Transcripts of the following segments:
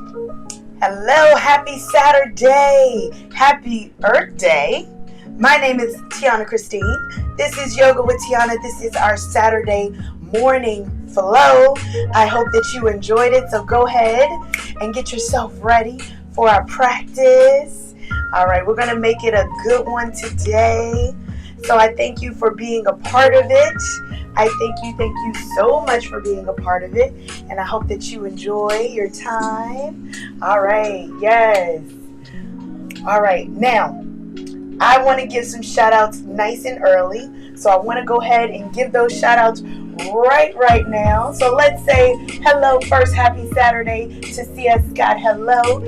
Hello, happy Saturday. Happy Earth Day. My name is Tianna Christine. This is Yoga with Tianna. This is our Saturday morning flow. I hope that you enjoyed it. So go ahead and get yourself ready for our practice. All right, we're going to make it a good one today. So I thank you for being a part of it. I thank you so much for being a part of it. And I hope that you enjoy your time. All right, yes. All right, now I want to give some shout outs nice and early. So I want to go ahead and give those shout outs right now. So let's say hello first, happy Saturday to C.S. Scott. Hello,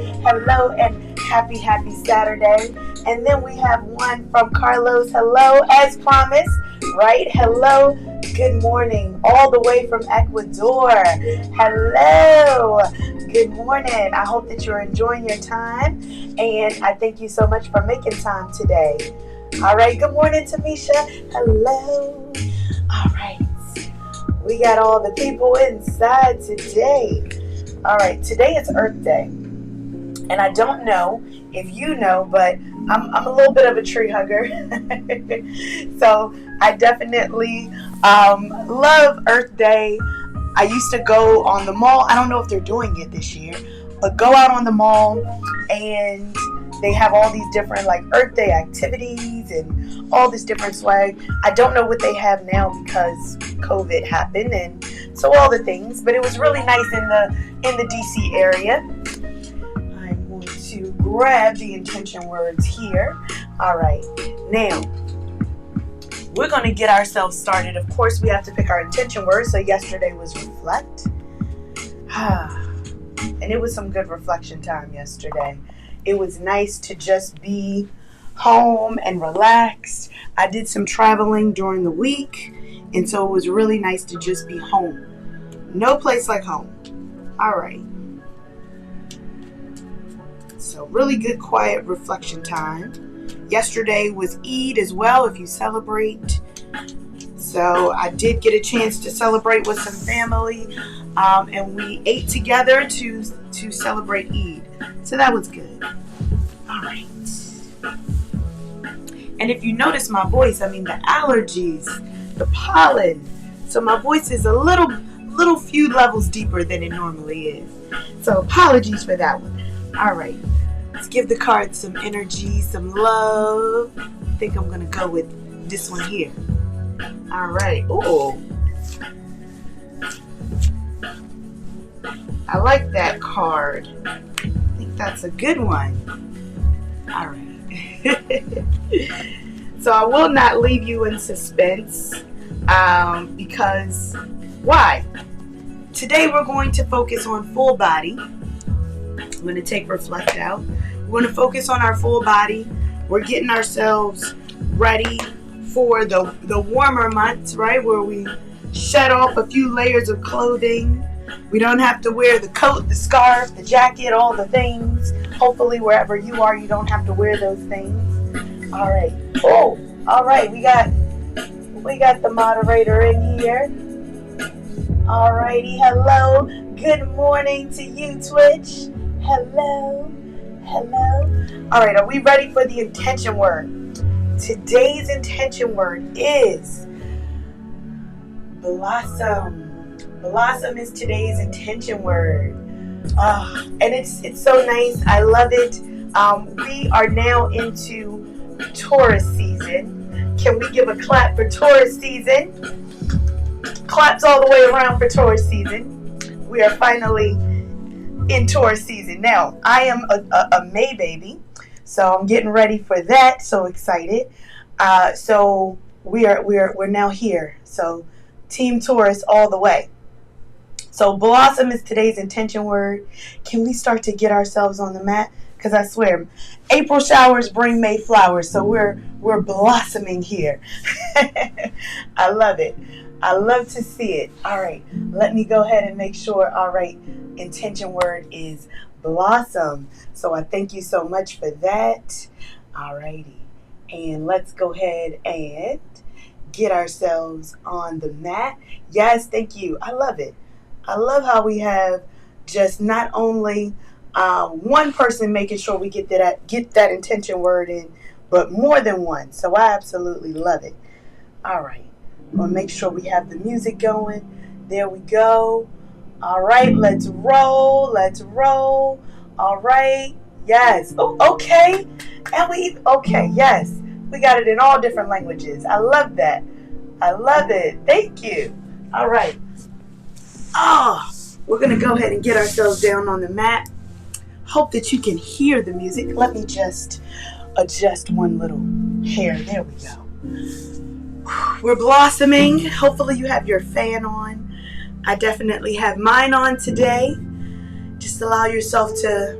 and happy Saturday. And then we have one from Carlos. Hello, as promised, right? Hello, good morning, all the way from Ecuador. Hello, good morning. I hope that you're enjoying your time, and I thank you so much for making time today. All right, good morning, Tamisha. Hello. All right, we got all the people inside today. All right, today is Earth Day, and I don't know if you know, but I'm a little bit of a tree hugger. So I definitely love Earth Day. I used to go on the mall. I don't know if they're doing it this year, but go out on the mall and they have all these different like Earth Day activities and all this different swag. I don't know what they have now because COVID happened and so all the things, but it was really nice in the DC area. To grab the intention words here. All right, now we're going to get ourselves started. Of course, we have to pick our intention words. So yesterday was reflect. And it was some good reflection time yesterday. It was nice to just be home and relaxed. I did some traveling during the week, and so it was really nice to just be home. No place like home. All right. So really good quiet reflection time. Yesterday was Eid as well, if you celebrate. So I did get a chance to celebrate with some family, and we ate together to celebrate Eid. So that was good. All right. And if you notice my voice, I mean the allergies, the pollen. So my voice is a little few levels deeper than it normally is. So apologies for that one. All right, let's give the cards some energy, some love. I think I'm going to go with this one here. All right. Oh, I like that card. I think that's a good one. All right. So I will not leave you in suspense because why? Today we're going to focus on full body. I'm going to take reflect out. We're going to focus on our full body. We're getting ourselves ready for the warmer months, right? Where we shed off a few layers of clothing. We don't have to wear the coat, the scarf, the jacket, all the things. Hopefully wherever you are, you don't have to wear those things. All right. Oh, all right. We got the moderator in here. All righty. Hello. Good morning to you, Twitch. Hello. All right, are we ready for the intention word? Today's intention word is blossom. Blossom is today's intention word. And it's so nice. I love it. We are now into Taurus season. Can we give a clap for Taurus season? Claps all the way around for Taurus season. We are finally in Taurus season. Now, I am a May baby, so I'm getting ready for that. So excited. So we're now here. So Team Taurus all the way. So blossom is today's intention word. Can we start to get ourselves on the mat? Because I swear, April showers bring May flowers. So we're blossoming here. I love it. I love to see it. All right, let me go ahead and make sure. All right, intention word is blossom. So I thank you so much for that. All righty, and let's go ahead and get ourselves on the mat. Yes, thank you. I love it. I love how we have just not only one person making sure we get that intention word in, but more than one. So I absolutely love it. All right. We'll make sure we have the music going. There we go. All right, let's roll. Let's roll. All right. Yes. Oh, okay. Okay, yes. We got it in all different languages. I love that. I love it. Thank you. All right. We're going to go ahead and get ourselves down on the mat. Hope that you can hear the music. Let me just adjust one little hair. There we go. We're blossoming. Hopefully you have your fan on. I definitely have mine on today. Just allow yourself to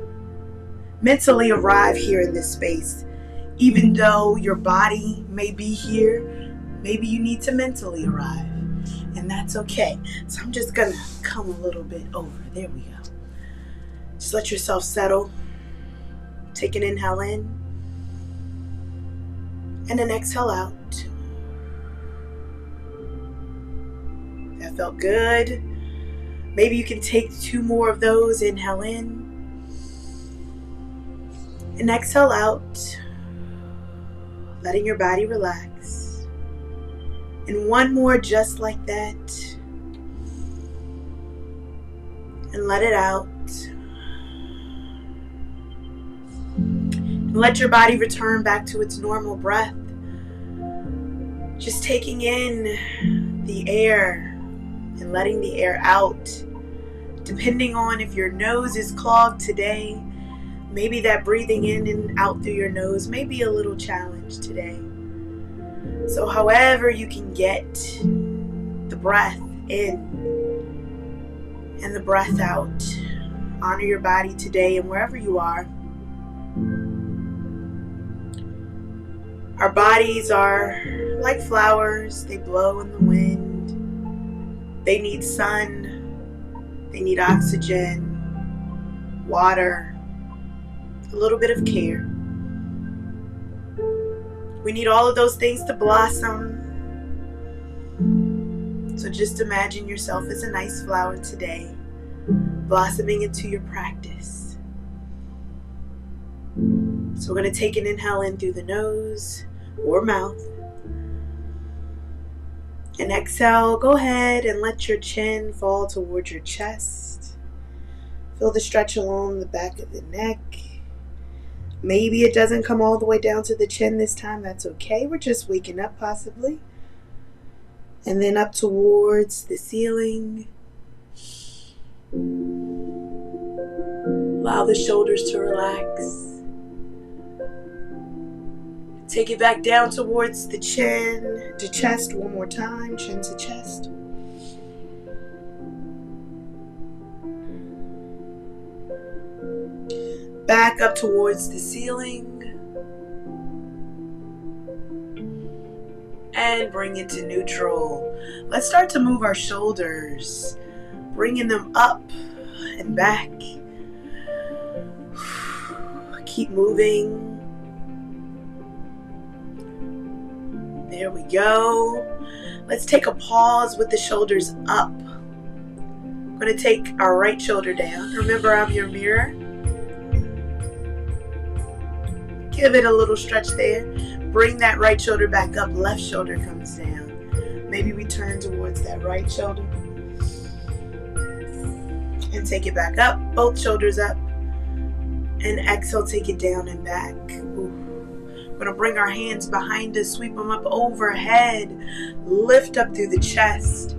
mentally arrive here in this space. Even though your body may be here, maybe you need to mentally arrive. And that's okay. So I'm just going to come a little bit over. There we go. Just let yourself settle. Take an inhale in. And an exhale out. That felt good. Maybe you can take 2 more of those. Inhale in. And exhale out. Letting your body relax. And 1 more just like that. And let it out. And let your body return back to its normal breath. Just taking in the air and letting the air out. Depending on if your nose is clogged today, maybe that breathing in and out through your nose may be a little challenge today. So however you can get the breath in and the breath out, honor your body today and wherever you are. Our bodies are like flowers. They blow in the wind. They need sun. They need oxygen, water, a little bit of care. We need all of those things to blossom. So just imagine yourself as a nice flower today, blossoming into your practice. So we're going to take an inhale in through the nose or mouth. And exhale, go ahead and let your chin fall towards your chest. Feel the stretch along the back of the neck. Maybe it doesn't come all the way down to the chin this time. That's okay. We're just waking up possibly. And then up towards the ceiling. Allow the shoulders to relax. Take it back down towards the chin, to chest one more time, chin to chest. Back up towards the ceiling. And bring it to neutral. Let's start to move our shoulders, bringing them up and back. Keep moving. There we go. Let's take a pause with the shoulders up. I'm going to take our right shoulder down. Remember, I'm your mirror. Give it a little stretch there. Bring that right shoulder back up. Left shoulder comes down. Maybe we turn towards that right shoulder. And take it back up. Both shoulders up. And exhale, take it down and back. Ooh. We're going to bring our hands behind us, sweep them up overhead, lift up through the chest.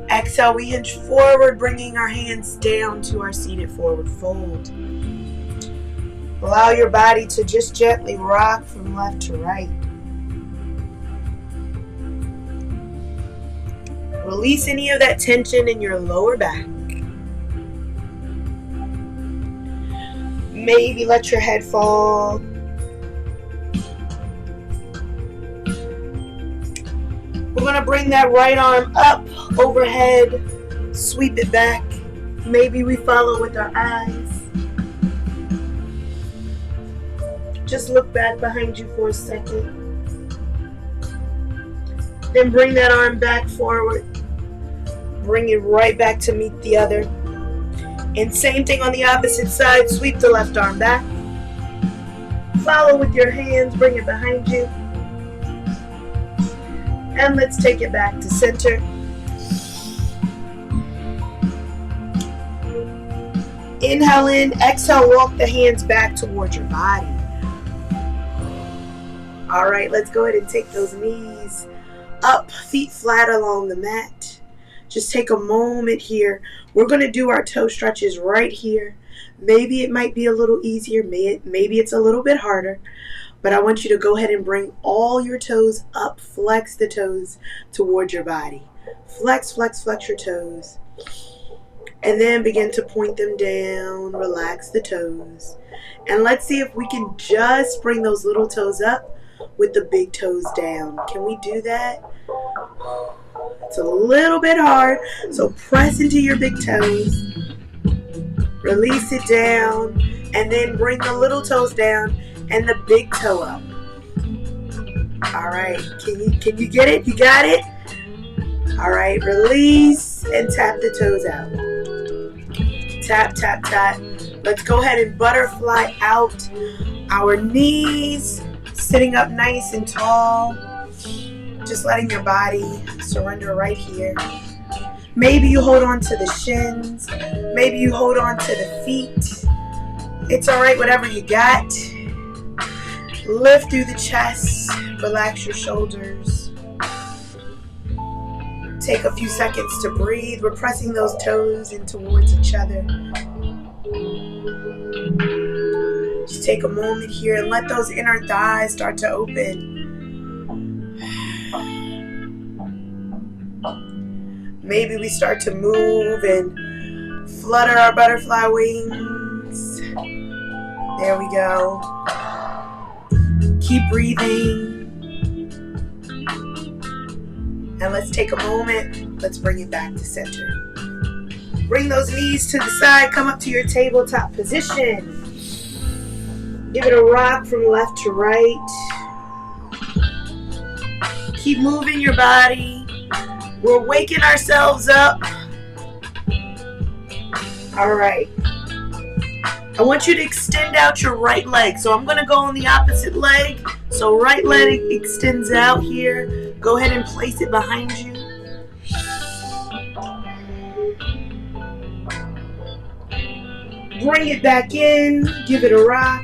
Exhale, we hinge forward, bringing our hands down to our seated forward fold. Allow your body to just gently rock from left to right. Release any of that tension in your lower back. Maybe let your head fall. We're going to bring that right arm up overhead, sweep it back. Maybe we follow with our eyes. Just look back behind you for a second. Then bring that arm back forward. Bring it right back to meet the other. And same thing on the opposite side. Sweep the left arm back. Follow with your hands, bring it behind you. And let's take it back to center. Inhale in, exhale, walk the hands back towards your body. All right, let's go ahead and take those knees up, feet flat along the mat. Just take a moment here. We're going to do our toe stretches right here. Maybe it might be a little easier, maybe it's a little bit harder, but I want you to go ahead and bring all your toes up, flex the toes towards your body. Flex, flex, flex your toes. And then begin to point them down, relax the toes. And let's see if we can just bring those little toes up with the big toes down. Can we do that? It's a little bit hard, so press into your big toes. Release it down, and then bring the little toes down and the big toe up. All right, can you get it? You got it? All right, release and tap the toes out. Tap, tap, tap. Let's go ahead and butterfly out our knees, sitting up nice and tall. Just letting your body surrender right here. Maybe you hold on to the shins. Maybe you hold on to the feet. It's all right, whatever you got. Lift through the chest. Relax your shoulders. Take a few seconds to breathe. We're pressing those toes in towards each other. Just take a moment here and let those inner thighs start to open. Maybe we start to move and flutter our butterfly wings. There we go. Keep breathing. And let's take a moment. Let's bring it back to center. Bring those knees to the side. Come up to your tabletop position. Give it a rock from left to right. Keep moving your body. We're waking ourselves up. All right. I want you to extend out your right leg. So I'm going to go on the opposite leg. So right leg extends out here. Go ahead and place it behind you. Bring it back in. Give it a rock.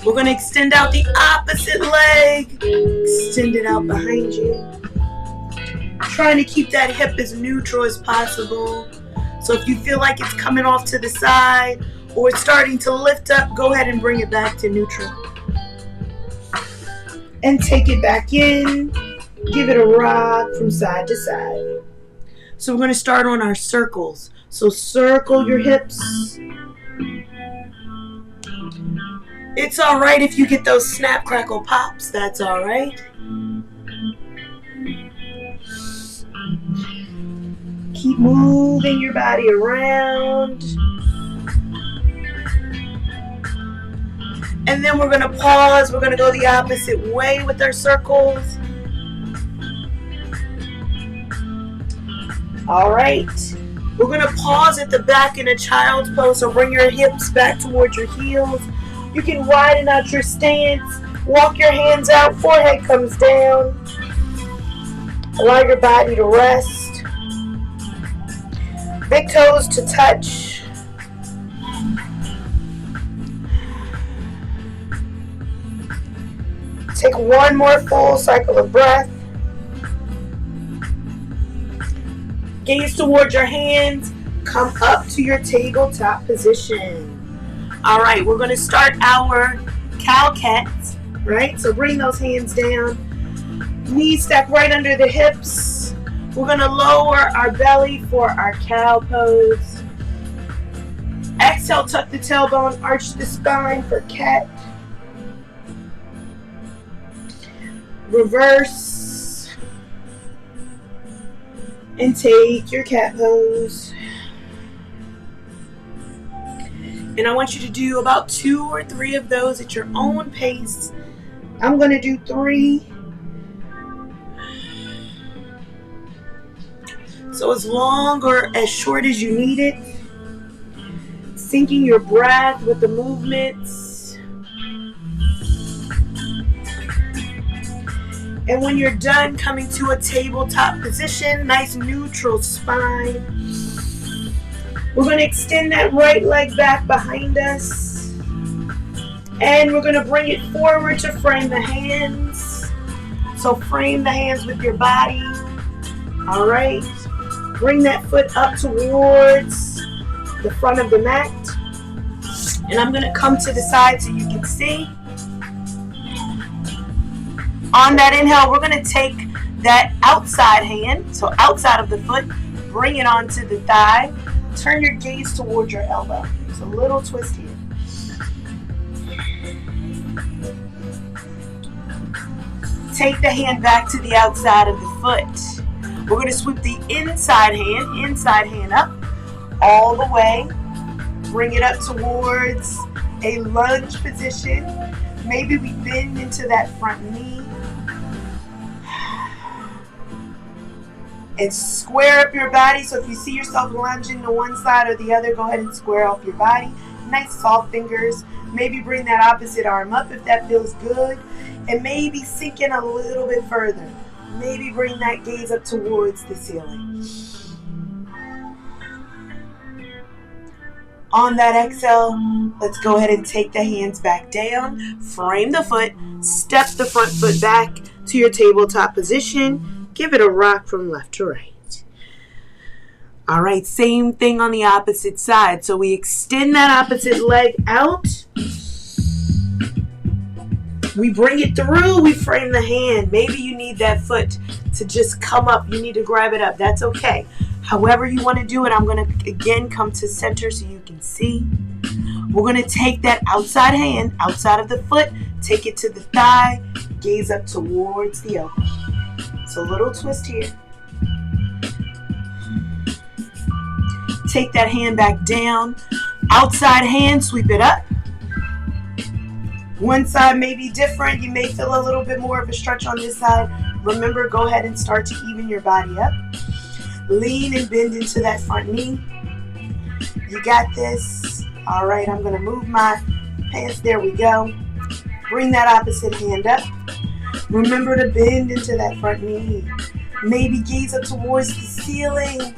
We're going to extend out the opposite leg. Extend it out behind you. Trying to keep that hip as neutral as possible. So if you feel like it's coming off to the side or it's starting to lift up, go ahead and bring it back to neutral. And take it back in. Give it a rock from side to side. So we're going to start on our circles. So circle your hips. It's all right if you get those snap, crackle, pops. That's all right. Keep moving your body around. And then we're going to pause. We're going to go the opposite way with our circles. All right. We're going to pause at the back in a child's pose. So bring your hips back towards your heels. You can widen out your stance. Walk your hands out. Forehead comes down. Allow your body to rest. Big toes to touch. Take one more full cycle of breath. Gaze towards your hands. Come up to your tabletop position. All right, we're going to start our cow cats, right? So bring those hands down. Knees stack right under the hips. We're going to lower our belly for our cow pose. Exhale, tuck the tailbone, arch the spine for cat. Reverse. And take your cat pose. And I want you to do about 2 or 3 of those at your own pace. I'm going to do 3. So as long or as short as you need it. Syncing your breath with the movements. And when you're done, coming to a tabletop position, nice neutral spine. We're going to extend that right leg back behind us. And we're going to bring it forward to frame the hands. So frame the hands with your body. All right. Bring that foot up towards the front of the mat. And I'm going to come to the side so you can see. On that inhale, we're going to take that outside hand, so outside of the foot, bring it onto the thigh. Turn your gaze towards your elbow. It's a little twist here. Take the hand back to the outside of the foot. We're going to sweep the inside hand up all the way. Bring it up towards a lunge position. Maybe we bend into that front knee. And square up your body. So if you see yourself lunging to one side or the other, go ahead and square off your body. Nice soft fingers. Maybe bring that opposite arm up if that feels good. And maybe sink in a little bit further. Maybe bring that gaze up towards the ceiling. On that exhale, let's go ahead and take the hands back down. Frame the foot. Step the front foot back to your tabletop position. Give it a rock from left to right. All right, same thing on the opposite side. So we extend that opposite leg out. We bring it through. We frame the hand. Maybe you need that foot to just come up. You need to grab it up. That's okay. However you want to do it, I'm going to again come to center so you can see. We're going to take that outside hand, outside of the foot, take it to the thigh, gaze up towards the elbow. So a little twist here. Take that hand back down. Outside hand, sweep it up. One side may be different. You may feel a little bit more of a stretch on this side. Remember, go ahead and start to even your body up. Lean and bend into that front knee. You got this. All right, I'm going to move my pants. There we go. Bring that opposite hand up. Remember to bend into that front knee. Maybe gaze up towards the ceiling.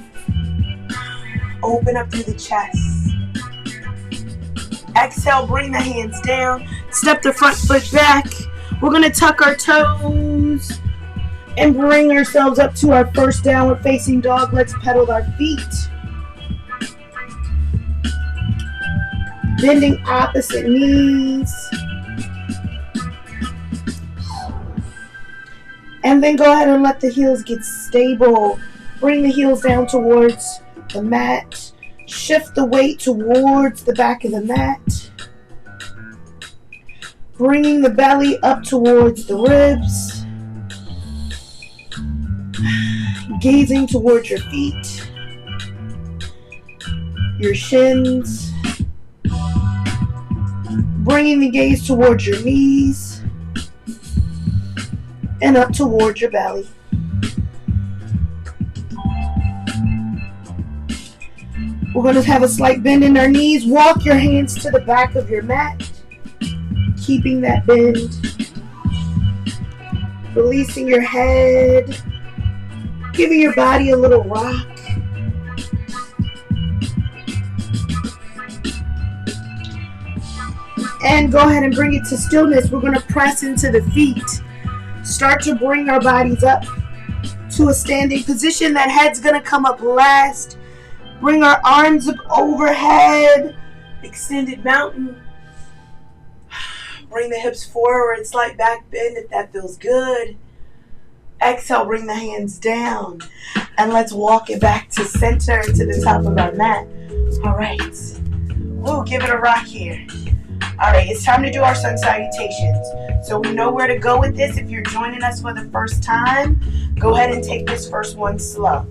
Open up through the chest. Exhale, bring the hands down. Step the front foot back. We're going to tuck our toes and bring ourselves up to our first downward facing dog. Let's pedal our feet. Bending opposite knees. And then go ahead and let the heels get stable. Bring the heels down towards the mat. Shift the weight towards the back of the mat. Bringing the belly up towards the ribs. Gazing towards your feet. Your shins. Bringing the gaze towards your knees. And up towards your belly. We're going to have a slight bend in our knees. Walk your hands to the back of your mat. Keeping that bend. Releasing your head. Giving your body a little rock. And go ahead and bring it to stillness. We're going to press into the feet. Start to bring our bodies up to a standing position. That head's going to come up last. Bring our arms up overhead. Extended mountain. Bring the hips forward. Slight back bend if that feels good. Exhale, bring the hands down. And let's walk it back to center, to the top of our mat. All right. Ooh, give it a rock here. All right, it's time to do our sun salutations. So we know where to go with this. If you're joining us for the first time, go ahead and take this first one slow.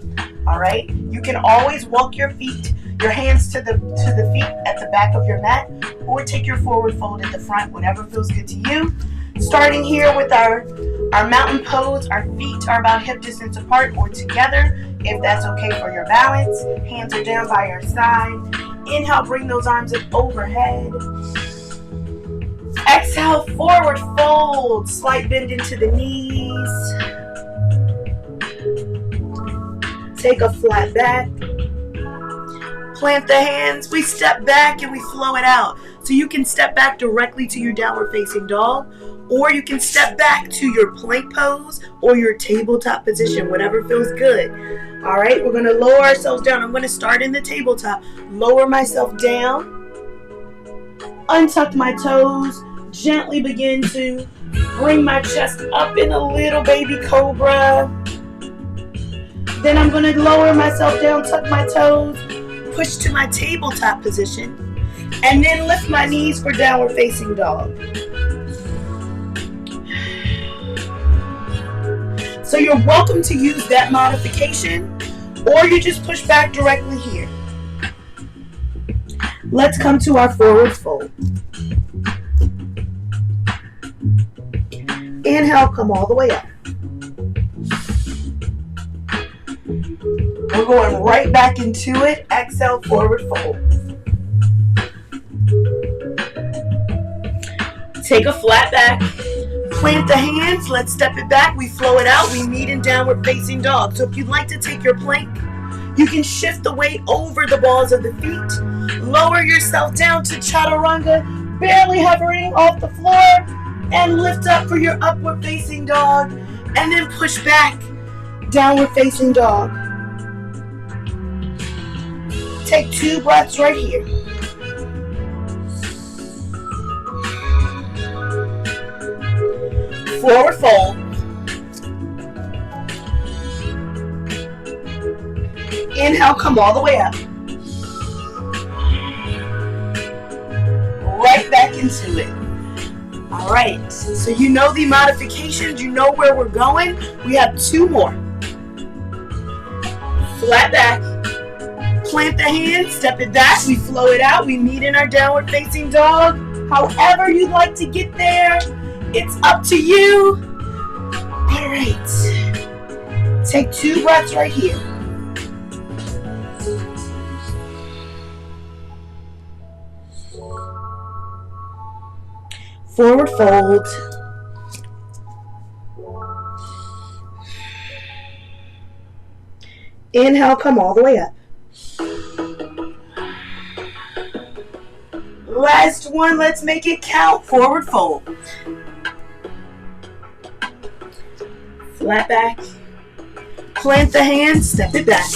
All right, you can always walk your hands to the feet at the back of your mat, or take your forward fold at the front, whatever feels good to you. Starting here with our Our mountain pose, our feet are about hip distance apart or together, if that's okay for your balance. Hands are down by your side. Inhale, bring those arms up overhead. Exhale, forward fold. Slight bend into the knees. Take a flat back. Plant the hands. We step back and we flow it out. So you can step back directly to your downward facing dog, or you can step back to your plank pose or your tabletop position, whatever feels good. All right, we're going to lower ourselves down. I'm going to start in the tabletop. Lower myself down. Untuck my toes. Gently begin to bring my chest up in a little baby cobra. Then I'm going to lower myself down, tuck my toes, push to my tabletop position, and then lift my knees for downward facing dog. So you're welcome to use that modification, or you just push back directly here. Let's come to our forward fold. Inhale, come all the way up. We're going right back into it. Exhale, forward fold. Take a flat back. Plant the hands. Let's step it back. We flow it out. We meet in downward facing dog. So if you'd like to take your plank, you can shift the weight over the balls of the feet. Lower yourself down to chaturanga, barely hovering off the floor. And lift up for your upward facing dog. And then push back, downward facing dog. Take 2 breaths right here. Forward fold. Inhale, come all the way up. Right back into it. All right, so you know the modifications, you know where we're going. We have 2 more. Flat back. Plant the hands, step it back, we flow it out, we meet in our downward facing dog. However you'd like to get there, it's up to you. All right, take 2 breaths right here. Forward fold. Inhale, come all the way up. Last one, let's make it count. Forward fold. Flat back. Plant the hands, step it back.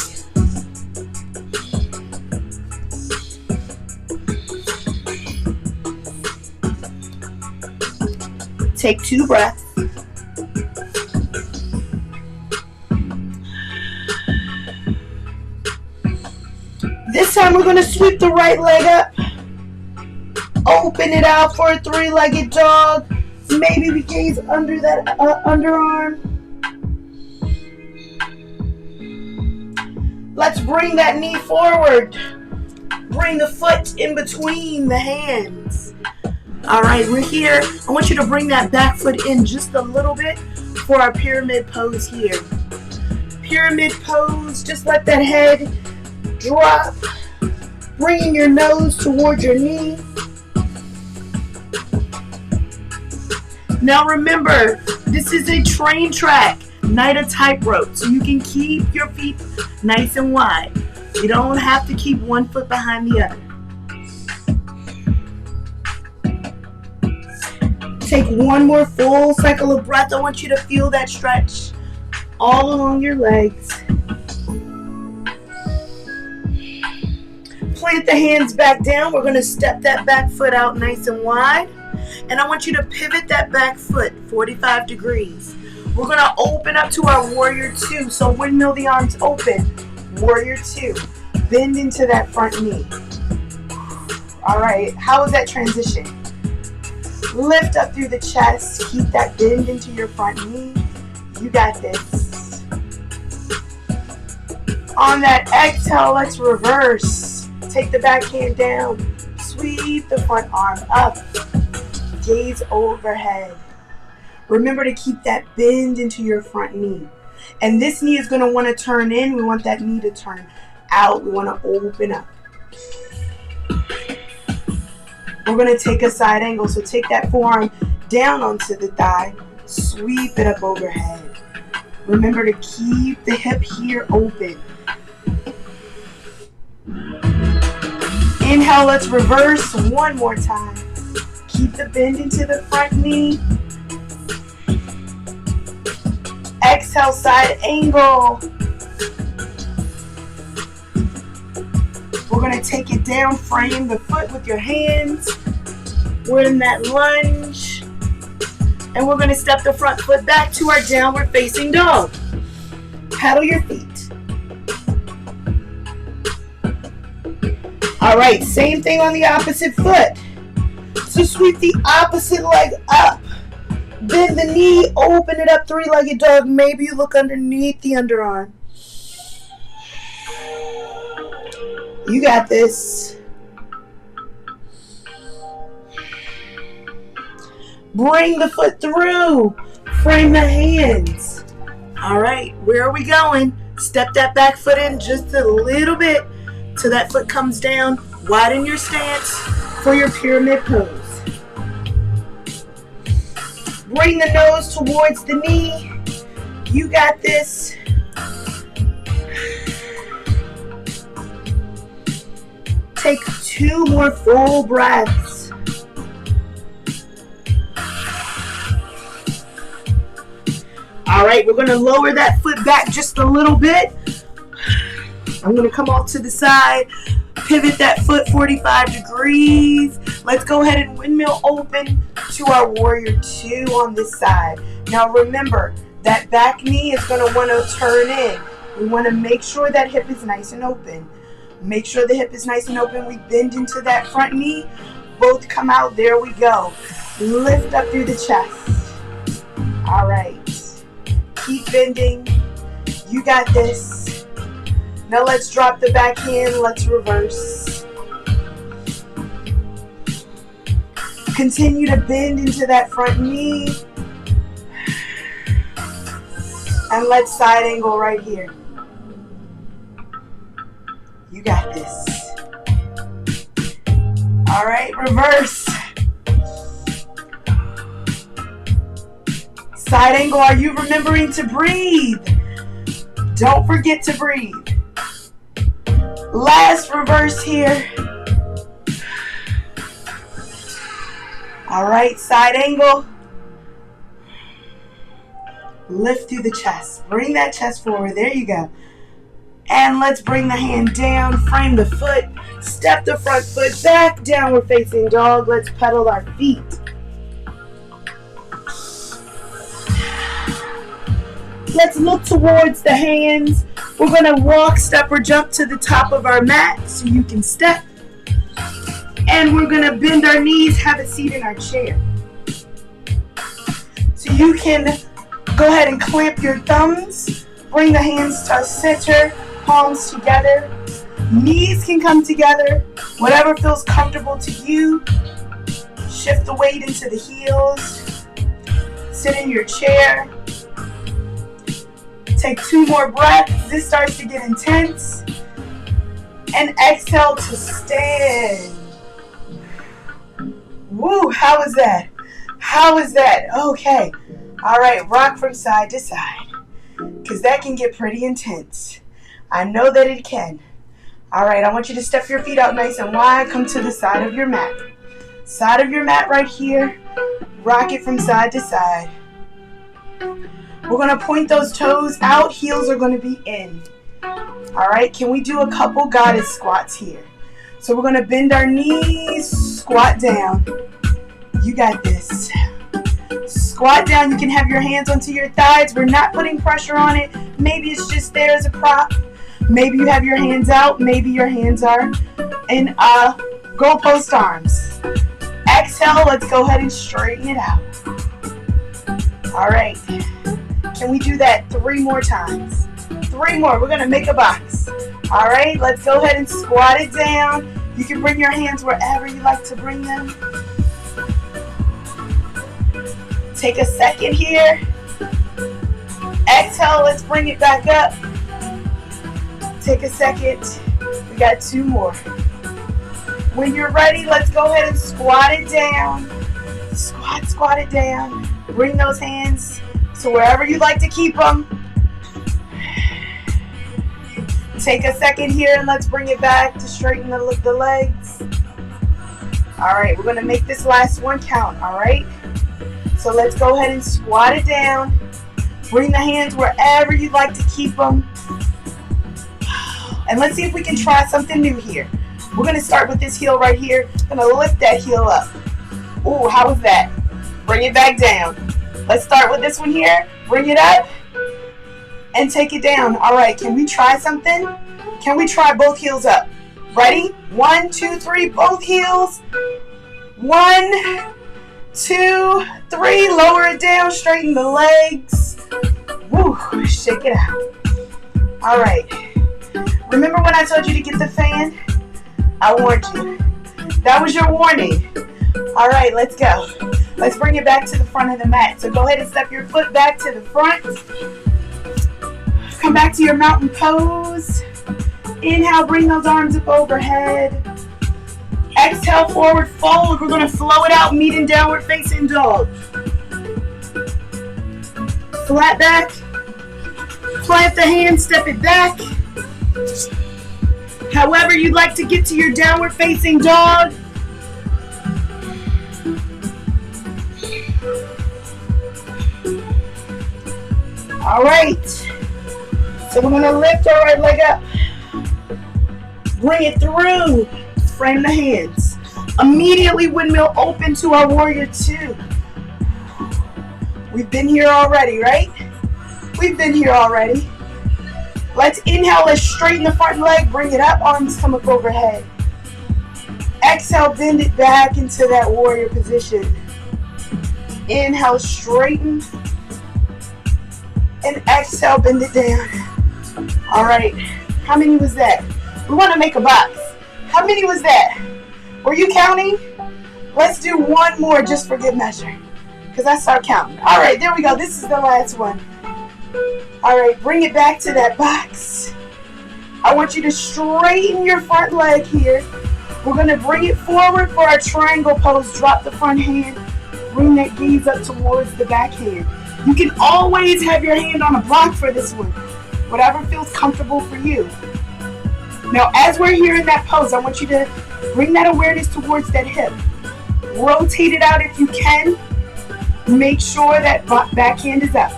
Take 2 breaths. This time we're going to sweep the right leg up. Open it out for a 3-legged dog. Maybe we gaze under that underarm. Let's bring that knee forward. Bring the foot in between the hands. All right, we're here. I want you to bring that back foot in just a little bit for our pyramid pose here. Pyramid pose, just let that head drop. Bringing your nose towards your knee. Now remember, this is a train track, not a tightrope, so you can keep your feet nice and wide. You don't have to keep one foot behind the other. Take 1 more full cycle of breath. I want you to feel that stretch all along your legs. Plant the hands back down. We're going to step that back foot out nice and wide. And I want you to pivot that back foot 45 degrees. We're going to open up to our warrior 2. So windmill the arms open. Warrior 2. Bend into that front knee. All right. How was that transition? Lift up through the chest. Keep that bend into your front knee. You got this. On that exhale, let's reverse. Take the back hand down. Sweep the front arm up. Gaze overhead. Remember to keep that bend into your front knee. And this knee is going to want to turn in. We want that knee to turn out. We want to open up. We're going to take a side angle. So take that forearm down onto the thigh. Sweep it up overhead. Remember to keep the hip here open. Inhale, let's reverse one more time. Keep the bend into the front knee. Exhale, side angle. We're going to take it down, frame the foot with your hands. We're in that lunge. And we're going to step the front foot back to our downward facing dog. Paddle your feet. All right, same thing on the opposite foot. So sweep the opposite leg up. Bend the knee, open it up, three-legged dog. Maybe you look underneath the underarm. You got this. Bring the foot through. Frame the hands. All right, where are we going? Step that back foot in just a little bit till that foot comes down. Widen your stance for your pyramid pose. Bring the nose towards the knee. You got this. Take 2 more full breaths. All right, we're going to lower that foot back just a little bit. I'm going to come off to the side. Pivot that foot 45 degrees. Let's go ahead and windmill open to our warrior 2 on this side. Now remember, that back knee is going to want to turn in. We want to make sure that hip is nice and open. Make sure the hip is nice and open. We bend into that front knee. Both come out. There we go. Lift up through the chest. All right. Keep bending. You got this. Now let's drop the back hand. Let's reverse. Continue to bend into that front knee. And let's side angle right here. You got this. All right, reverse. Side angle, are you remembering to breathe? Don't forget to breathe. Last reverse here. All right, side angle. Lift through the chest. Bring that chest forward. There you go. And let's bring the hand down. Frame the foot. Step the front foot back. Downward facing dog. Let's pedal our feet. Let's look towards the hands. We're going to walk, step, or jump to the top of our mat so you can step. And we're going to bend our knees, have a seat in our chair. So you can go ahead and clamp your thumbs. Bring the hands to our center, palms together. Knees can come together. Whatever feels comfortable to you. Shift the weight into the heels. Sit in your chair. Take 2 more breaths. This starts to get intense. And exhale to stand. Woo, how was that? How was that? Okay. All right, rock from side to side. Because that can get pretty intense. I know that it can. All right, I want you to step your feet out nice and wide. Come to the side of your mat. Side of your mat right here. Rock it from side to side. We're going to point those toes out. Heels are going to be in. All right, can we do a couple goddess squats here? So we're going to bend our knees, squat down. You got this. Squat down. You can have your hands onto your thighs. We're not putting pressure on it. Maybe it's just there as a prop. Maybe you have your hands out. Maybe your hands are in goalpost arms. Exhale. Let's go ahead and straighten it out. All right. Can we do that 3 more times? 3 more. We're going to make a box. All right. Let's go ahead and squat it down. You can bring your hands wherever you like to bring them. Take a second here. Exhale, let's bring it back up. Take a second. We got 2 more. When you're ready, let's go ahead and squat it down. Squat it down. Bring those hands to wherever you'd like to keep them. Take a second here and let's bring it back to straighten the legs. All right, we're going to make this last one count, all right? So let's go ahead and squat it down. Bring the hands wherever you'd like to keep them. And let's see if we can try something new here. We're going to start with this heel right here. I'm going to lift that heel up. Ooh, how was that? Bring it back down. Let's start with this one here. Bring it up and take it down. All right, can we try something? Can we try both heels up? Ready? 1, 2, 3, both heels. 1, 2, 3, lower it down, straighten the legs. Woo, shake it out. All right. Remember when I told you to get the fan? I warned you. That was your warning. All right, let's go. Let's bring it back to the front of the mat. So go ahead and step your foot back to the front. Come back to your mountain pose. Inhale, bring those arms up overhead. Exhale, forward fold. We're going to flow it out, meet in downward facing dog. Flat back. Plant the hand, step it back. However you'd like to get to your downward facing dog. All right. So we're going to lift our right leg up. Bring it through. Frame the hands. Immediately windmill open to our warrior 2. We've been here already, right? We've been here already. Let's inhale, let's straighten the front leg, bring it up, arms come up overhead. Exhale, bend it back into that warrior position. Inhale, straighten. And exhale, bend it down. All right, how many was that? We want to make a box. How many was that? Were you counting? Let's do one more just for good measure, because I start counting. All right, there we go. This is the last one. All right, bring it back to that box. I want you to straighten your front leg here. We're going to bring it forward for our triangle pose. Drop the front hand. Bring that gaze up towards the back hand. You can always have your hand on a block for this one. Whatever feels comfortable for you. Now, as we're here in that pose, I want you to bring that awareness towards that hip. Rotate it out if you can. Make sure that back hand is up.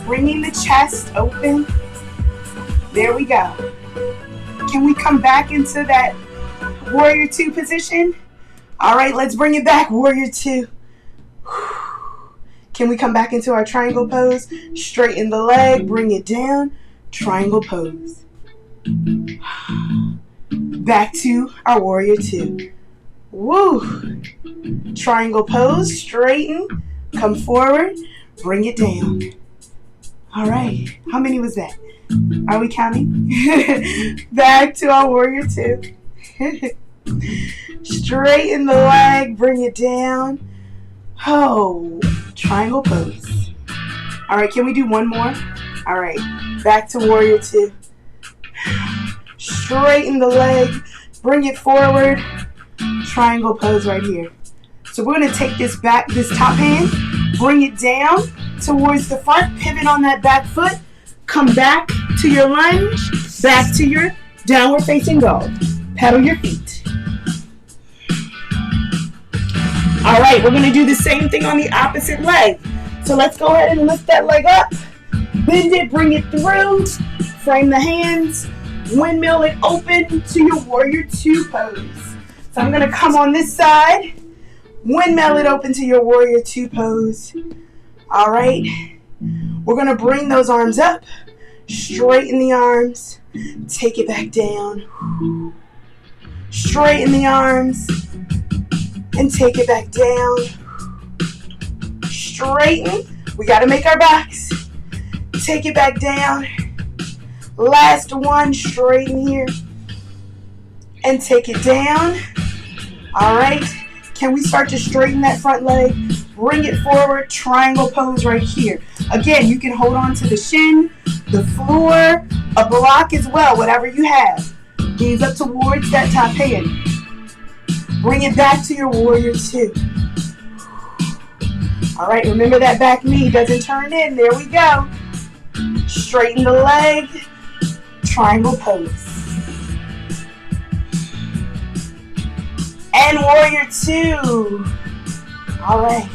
Bringing the chest open. There we go. Can we come back into that warrior 2 position? All right, let's bring it back, warrior 2. Can we come back into our triangle pose? Straighten the leg, bring it down, triangle pose. Back to our warrior 2. Woo! Triangle pose, straighten, come forward, bring it down. All right, how many was that? Are we counting? Back to our warrior 2. Straighten the leg, bring it down. Oh, triangle pose. All right, can we do one more? All right, back to warrior 2. Straighten the leg, bring it forward. Triangle pose right here. So we're going to take this top hand, bring it down towards the front, pivot on that back foot, come back to your lunge, back to your downward facing dog. Pedal your feet. All right, we're going to do the same thing on the opposite leg. So let's go ahead and lift that leg up, bend it, bring it through, frame the hands, windmill it open to your warrior 2 pose. So I'm going to come on this side, windmill it open to your warrior 2 pose. All right, we're going to bring those arms up, straighten the arms, take it back down, straighten the arms, and take it back down, straighten, we got to make our box, take it back down, last one, straighten here, and take it down. All right, can we start to straighten that front leg? Bring it forward, triangle pose right here. Again, you can hold on to the shin, the floor, a block as well, whatever you have. Gaze up towards that top hand. Bring it back to your warrior two. All right, remember that back knee doesn't turn in. There we go. Straighten the leg, triangle pose. And warrior two. All right.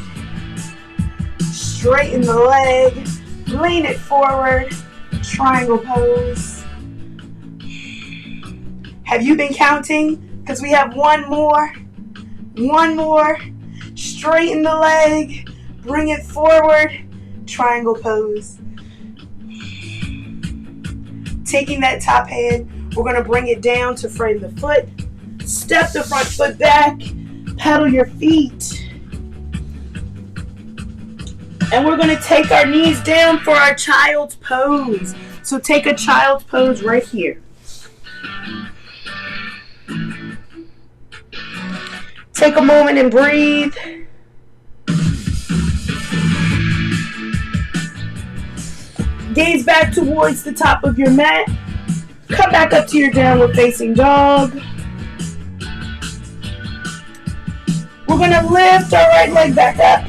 Straighten the leg, lean it forward, triangle pose. Have you been counting? Because we have one more. One more. Straighten the leg, bring it forward, triangle pose. Taking that top hand, we're going to bring it down to frame the foot. Step the front foot back, pedal your feet. And we're going to take our knees down for our child's pose. So take a child's pose right here. Take a moment and breathe. Gaze back towards the top of your mat. Come back up to your downward facing dog. We're going to lift our right leg back up.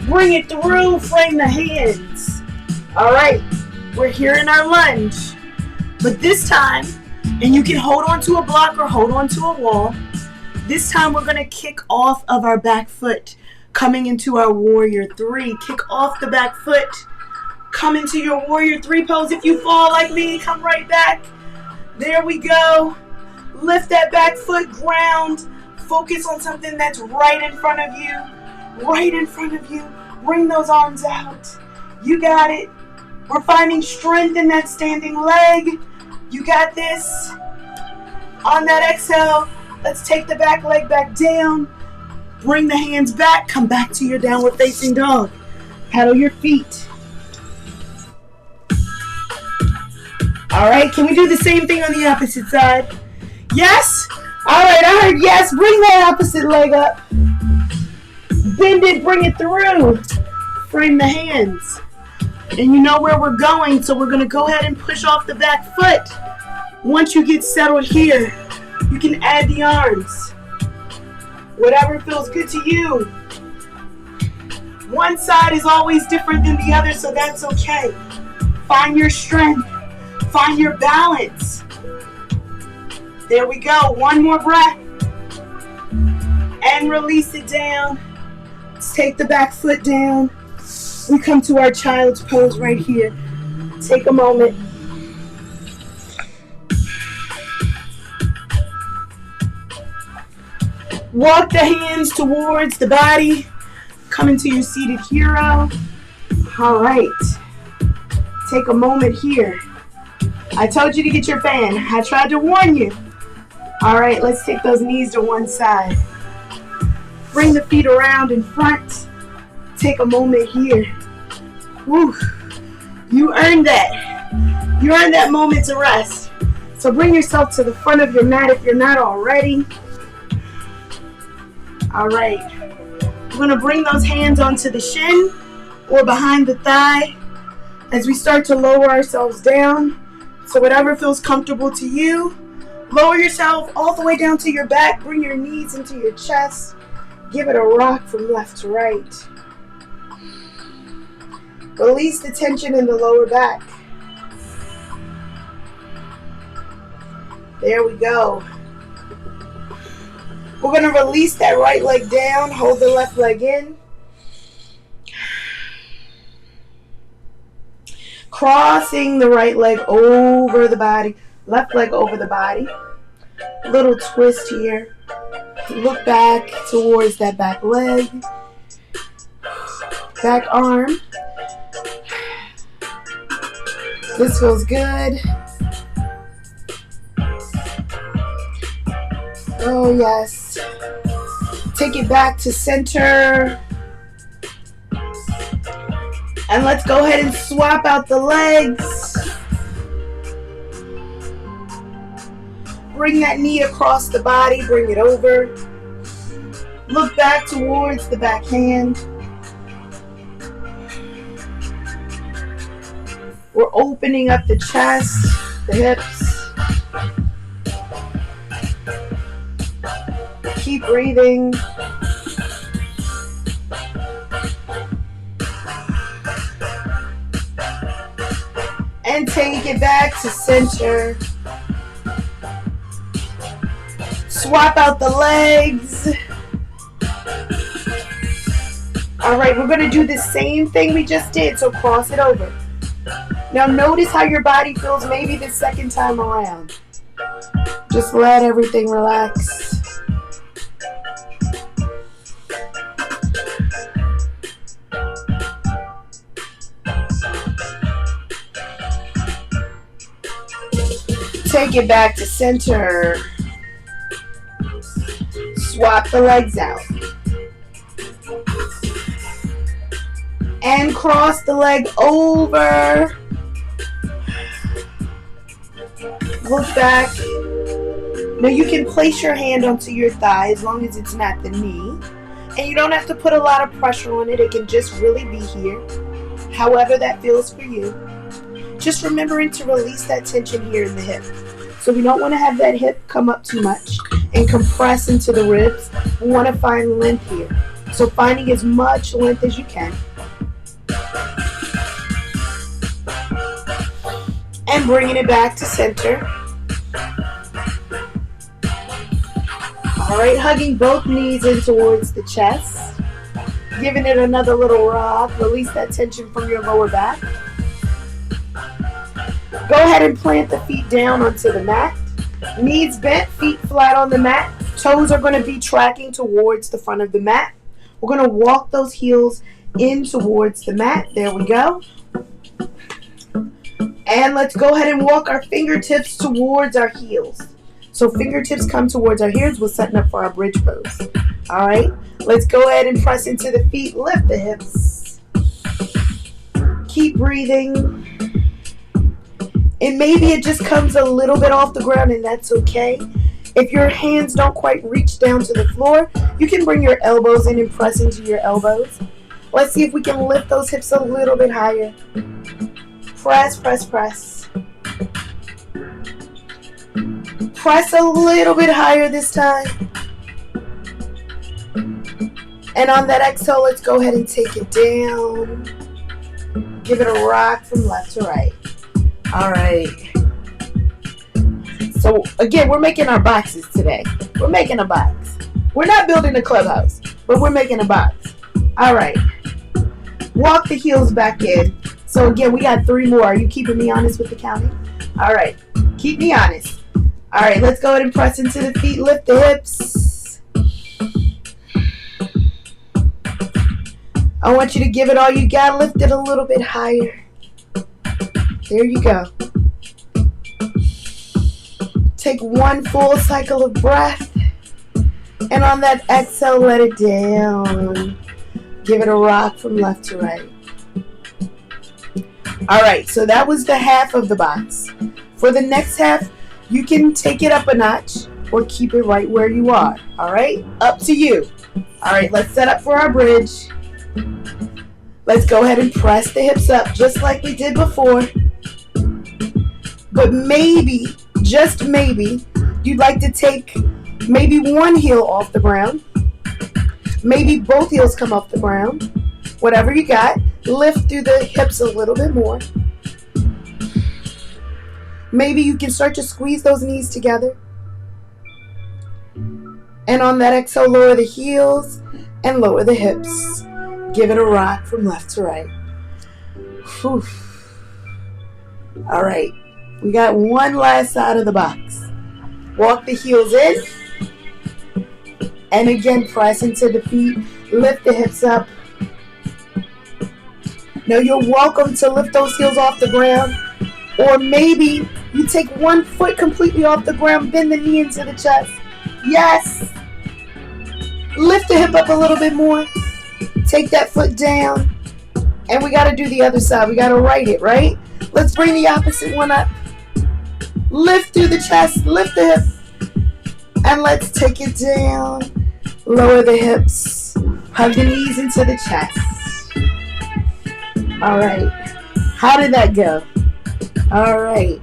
Bring it through, frame the hands. All right, we're here in our lunge. But this time, and you can hold on to a block or hold on to a wall. This time we're gonna kick off of our back foot, coming into our warrior three. Kick off the back foot, come into your warrior three pose. If you fall like me, come right back. There we go. Lift that back foot, ground. Focus on something that's right in front of you. Right in front of you. Bring those arms out. You got it. We're finding strength in that standing leg. You got this. On that exhale, let's take the back leg back down. Bring the hands back. Come back to your downward facing dog. Paddle your feet. All right, can we do the same thing on the opposite side? Yes? All right, I heard yes. Bring that opposite leg up. Bend it, bring it through. Frame the hands. And you know where we're going, so we're going to go ahead and push off the back foot. Once you get settled here, you can add the arms. Whatever feels good to you. One side is always different than the other, so that's okay. Find your strength. Find your balance. There we go. One more breath. And release it down. Let's take the back foot down. We come to our child's pose right here. Take a moment. Walk the hands towards the body. Come into your seated hero. All right. Take a moment here. I told you to get your fan. I tried to warn you. All right, let's take those knees to one side. Bring the feet around in front. Take a moment here. Woo. You earned that. You earned that moment to rest. So bring yourself to the front of your mat if you're not already. All right. We're going to bring those hands onto the shin or behind the thigh as we start to lower ourselves down. So whatever feels comfortable to you, lower yourself all the way down to your back. Bring your knees into your chest. Give it a rock from left to right. Release the tension in the lower back. There we go. We're going to release that right leg down. Hold the left leg in. Crossing the right leg over the body. Left leg over the body. Little twist here. Look back towards that back leg. Back arm. This feels good. Oh, yes. Take it back to center. And let's go ahead and swap out the legs. Bring that knee across the body. Bring it over. Look back towards the back hand. We're opening up the chest, the hips. Keep breathing. And take it back to center. Swap out the legs. All right, we're going to do the same thing we just did, so cross it over. Now notice how your body feels maybe the second time around. Just let everything relax. Take it back to center. Swap the legs out. And cross the leg over. Look back. Now you can place your hand onto your thigh as long as it's not the knee. And you don't have to put a lot of pressure on it. It can just really be here. However that feels for you. Just remembering to release that tension here in the hip. So we don't want to have that hip come up too much and compress into the ribs. We want to find length here. So finding as much length as you can. And bringing it back to center. All right, hugging both knees in towards the chest. Giving it another little rock. Release that tension from your lower back. Go ahead and plant the feet down onto the mat. Knees bent, feet flat on the mat. Toes are going to be tracking towards the front of the mat. We're going to walk those heels in towards the mat. There we go. And let's go ahead and walk our fingertips towards our heels. So fingertips come towards our heels. We're setting up for our bridge pose. All right. Let's go ahead and press into the feet. Lift the hips. Keep breathing. And maybe it just comes a little bit off the ground, and that's okay. If your hands don't quite reach down to the floor, you can bring your elbows in and press into your elbows. Let's see if we can lift those hips a little bit higher. Press, press, press. Press a little bit higher this time. And on that exhale, let's go ahead and take it down. Give it a rock from left to right. All right. So again, we're making our boxes today. We're making a box. We're not building a clubhouse, but we're making a box. All right. Walk the heels back in. So again, we got 3 more. Are you keeping me honest with the counting? All right. Keep me honest. All right. Let's go ahead and press into the feet. Lift the hips. I want you to give it all you got. Lift it a little bit higher. There you go. Take 1 full cycle of breath. And on that exhale, let it down. Give it a rock from left to right. All right, so that was the half of the box. For the next half, you can take it up a notch or keep it right where you are. All right, up to you. All right, let's set up for our bridge. Let's go ahead and press the hips up just like we did before. But maybe, just maybe, you'd like to take maybe 1 heel off the ground. Maybe both heels come off the ground. Whatever you got. Lift through the hips a little bit more. Maybe you can start to squeeze those knees together. And on that exhale, lower the heels and lower the hips. Give it a rock from left to right. Whew. All right. We got 1 last side of the box. Walk the heels in. And again, press into the feet. Lift the hips up. Now you're welcome to lift those heels off the ground. Or maybe you take 1 foot completely off the ground, bend the knee into the chest. Yes. Lift the hip up a little bit more. Take that foot down. And we got to do the other side. We got to right it, right? Let's bring the opposite one up. Lift through the chest. Lift the hip. And let's take it down. Lower the hips. Hug the knees into the chest. All right. How did that go? All right.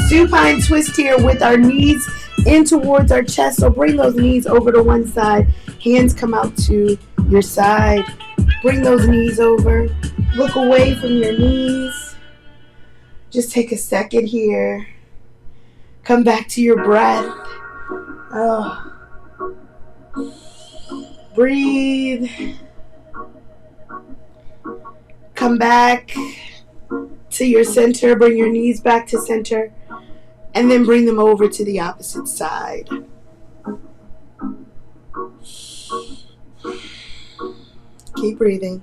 Supine twist here with our knees in towards our chest. So bring those knees over to one side. Hands come out to your side. Bring those knees over. Look away from your knees. Just take a second here. Come back to your breath. Oh. Breathe. Come back to your center. Bring your knees back to center. And then bring them over to the opposite side. Keep breathing.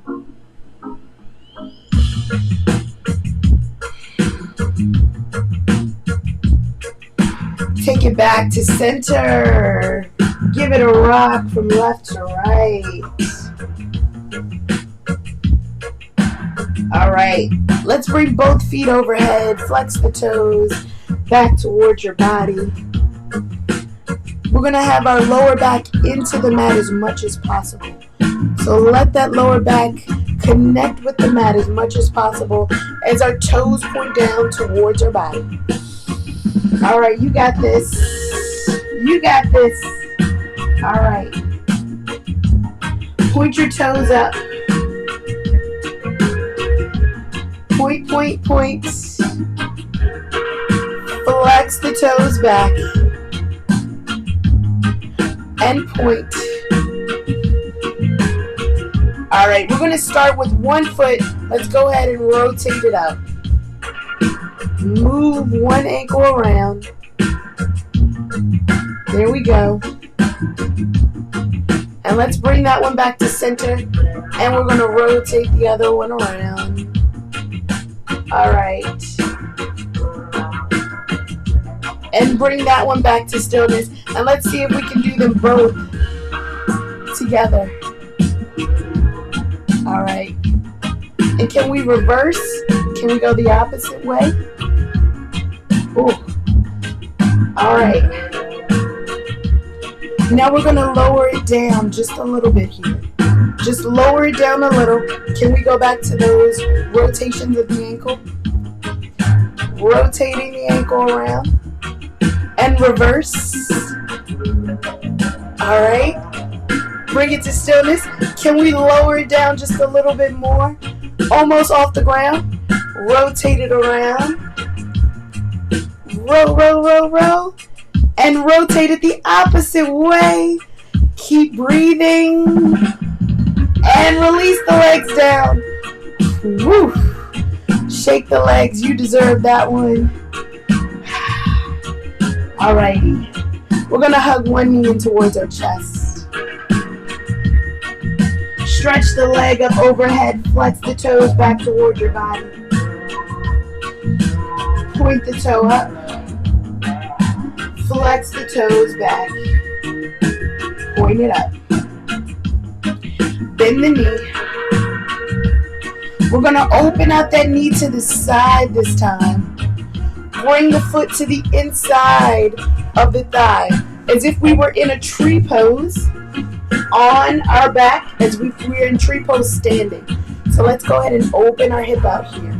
Take it back to center. Give it a rock from left to right. All right. Let's bring both feet overhead. Flex the toes back towards your body. We're going to have our lower back into the mat as much as possible. So let that lower back connect with the mat as much as possible as our toes point down towards our body. All right, you got this. You got this. All right. Point your toes up. Point, point, point. Flex the toes back. And point. All right, we're going to start with one foot. Let's go ahead and rotate it out. Move one ankle around. There we go. And let's bring that one back to center. And we're going to rotate the other one around. All right. And bring that one back to stillness. And let's see if we can do them both together. All right. And can we reverse? Can we go the opposite way? Ooh. All right. Now we're going to lower it down just a little bit here. Just lower it down a little. Can we go back to those rotations of the ankle? Rotating the ankle around. And reverse. All right. Bring it to stillness. Can we lower it down just a little bit more? Almost off the ground. Rotate it around. Roll, roll, roll, roll. And rotate it the opposite way. Keep breathing. And release the legs down. Woo. Shake the legs. You deserve that one. Alrighty. We're going to hug one knee in towards our chest. Stretch the leg up overhead. Flex the toes back towards your body. Point the toe up. Flex the toes back. Point it up. Bend the knee. We're going to open out that knee to the side this time. Bring the foot to the inside of the thigh as if we were in a tree pose on our back as if we're in tree pose standing. So let's go ahead and open our hip out here.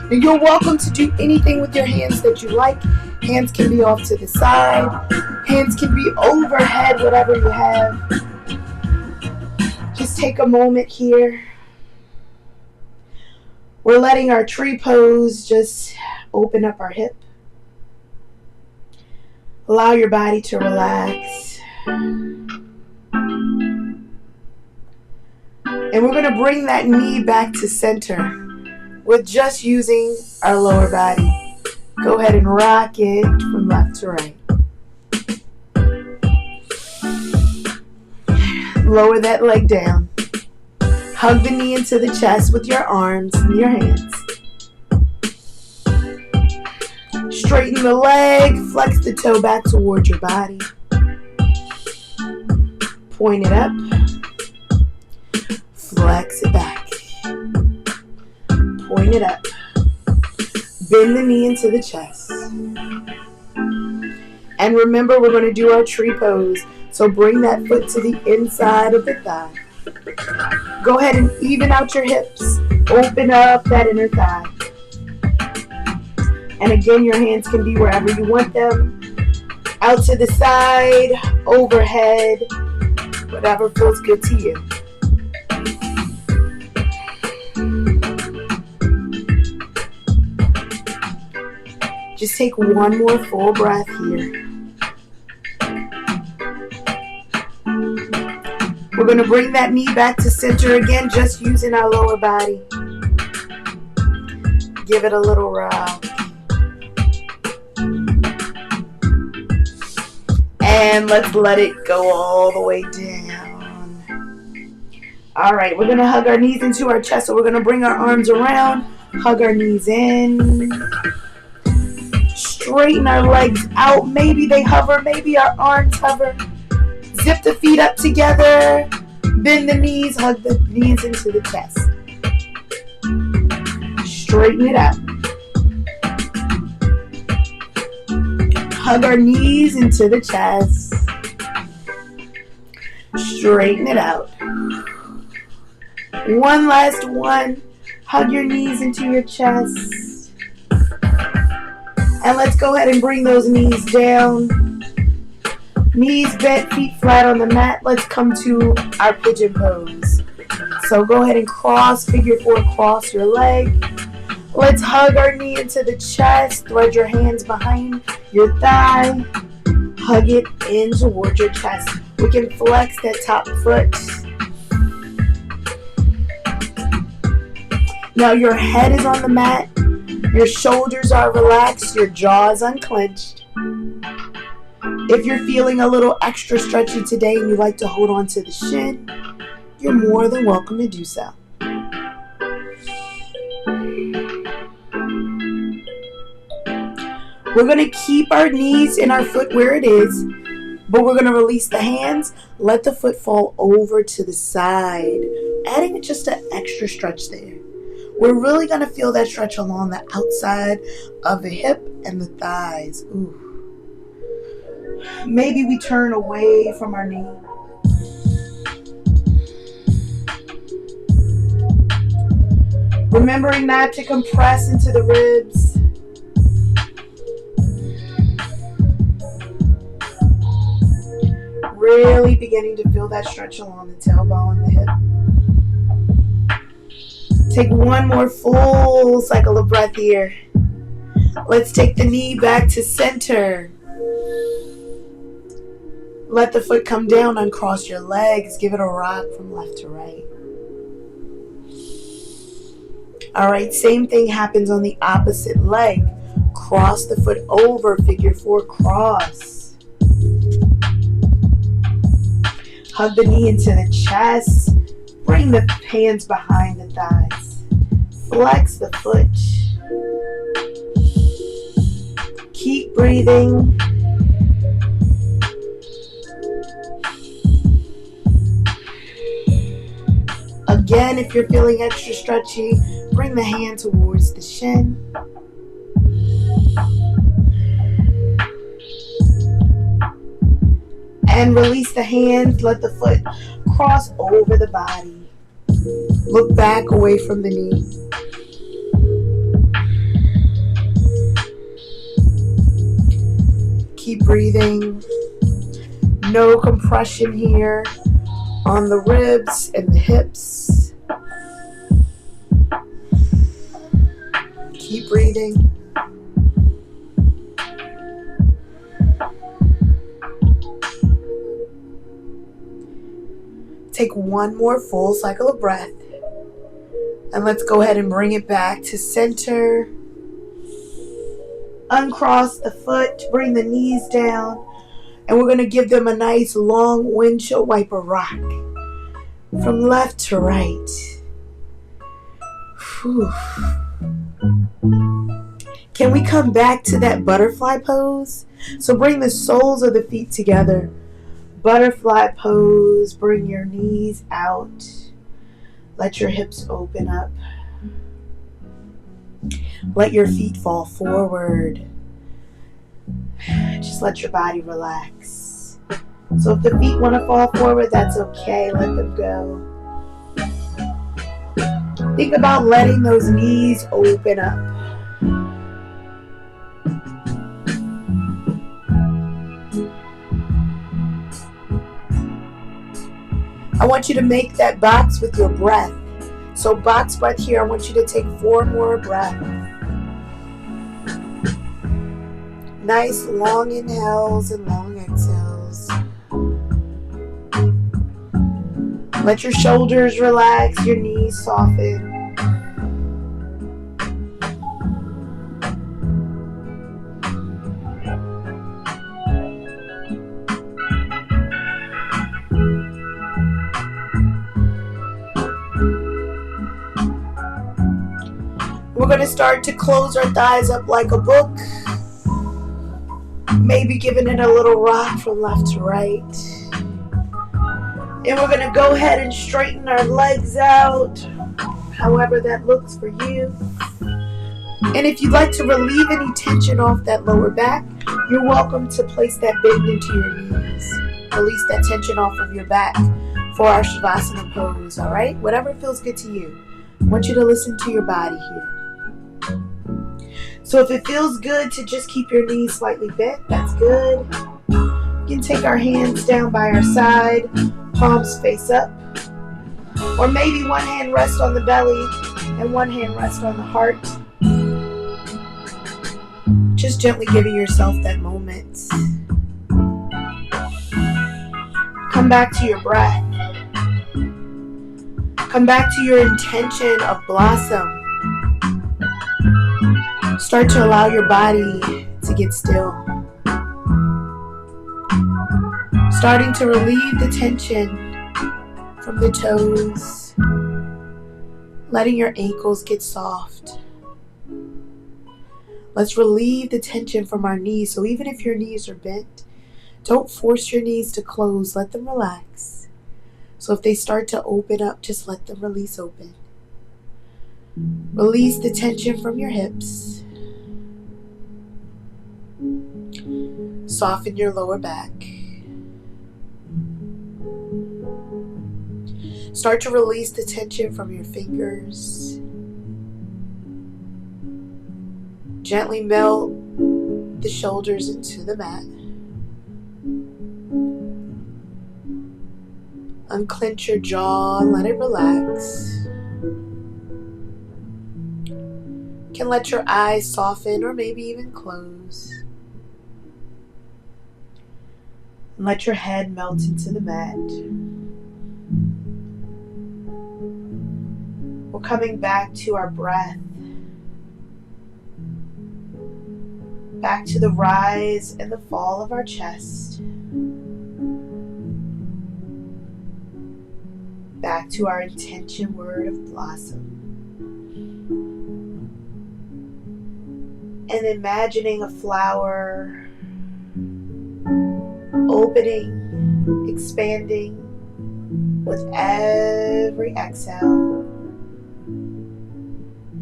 Now you're welcome to do anything with your hands that you like. Hands can be off to the side. Hands can be overhead, whatever you have. Just take a moment here. We're letting our tree pose just open up our hip. Allow your body to relax. And we're going to bring that knee back to center with just using our lower body. Go ahead and rock it from left to right. Lower that leg down. Hug the knee into the chest with your arms and your hands. Straighten the leg, flex the toe back towards your body. Point it up. Flex it back. Point it up. Bend the knee into the chest. And remember, we're going to do our tree pose. So bring that foot to the inside of the thigh. Go ahead and even out your hips. Open up that inner thigh. And again, your hands can be wherever you want them. Out to the side, overhead, whatever feels good to you. Just take one more full breath here. We're going to bring that knee back to center again, just using our lower body. Give it a little rock. And let's let it go all the way down. All right, we're going to hug our knees into our chest. So we're going to bring our arms around, hug our knees in. Straighten our legs out. Maybe they hover, maybe our arms hover. Zip the feet up together. Bend the knees, hug the knees into the chest. Straighten it out. Hug our knees into the chest. Straighten it out. One last one. Hug your knees into your chest. And let's go ahead and bring those knees down. Knees bent, feet flat on the mat. Let's come to our pigeon pose. So go ahead and cross, figure 4, cross your leg. Let's hug our knee into the chest. Thread your hands behind your thigh. Hug it in towards your chest. We can flex that top foot. Now your head is on the mat. Your shoulders are relaxed. Your jaw is unclenched. If you're feeling a little extra stretchy today and you like to hold on to the shin, you're more than welcome to do so. We're going to keep our knees and our foot where it is, but we're going to release the hands. Let the foot fall over to the side, adding just an extra stretch there. We're really going to feel that stretch along the outside of the hip and the thighs. Ooh. Maybe we turn away from our knee. Remembering not to compress into the ribs. Really beginning to feel that stretch along the tailbone, the hip. Take one more full cycle of breath here. Let's take the knee back to center. Let the foot come down, uncross your legs. Give it a rock from left to right. All right, same thing happens on the opposite leg. Cross the foot over, figure 4, cross. Hug the knee into the chest. Bring the hands behind the thighs. Flex the foot. Keep breathing. Again, if you're feeling extra stretchy, bring the hand towards the shin. And release the hands. Let the foot cross over the body. Look back away from the knee. Keep breathing. No compression here on the ribs and the hips. Keep breathing. Take one more full cycle of breath. And let's go ahead and bring it back to center. Uncross the foot, bring the knees down. And we're going to give them a nice long windshield wiper rock. From left to right. Whew. Can we come back to that butterfly pose? So bring the soles of the feet together. Butterfly pose. Bring your knees out. Let your hips open up. Let your feet fall forward. Just just let your body relax. So if the feet want to fall forward, that's okay. Let them go. Think about letting those knees open up. I want you to make that box with your breath. So box breath here, I want you to take 4 more breaths. Nice long inhales and long exhales. Let your shoulders relax, your knees soften. We're going to start to close our thighs up like a book. Maybe giving it a little rock from left to right. And we're going to go ahead and straighten our legs out, however that looks for you. And if you'd like to relieve any tension off that lower back, you're welcome to place that bend into your knees. Release that tension off of your back for our Shavasana pose, all right? Whatever feels good to you. I want you to listen to your body here. So if it feels good to just keep your knees slightly bent, that's good. We can take our hands down by our side, palms face up. Or maybe one hand rests on the belly and one hand rests on the heart. Just gently giving yourself that moment. Come back to your breath. Come back to your intention of blossom. Start to allow your body to get still. Starting to relieve the tension from the toes. Letting your ankles get soft. Let's relieve the tension from our knees. So even if your knees are bent, don't force your knees to close. Let them relax. So if they start to open up, just let them release open. Release the tension from your hips. Soften your lower back. Start to release the tension from your fingers. Gently melt the shoulders into the mat. Unclench your jaw and let it relax. You can let your eyes soften or maybe even close. And let your head melt into the mat. We're coming back to our breath. Back to the rise and the fall of our chest. Back to our intention word of blossom. And imagining a flower opening, expanding with every exhale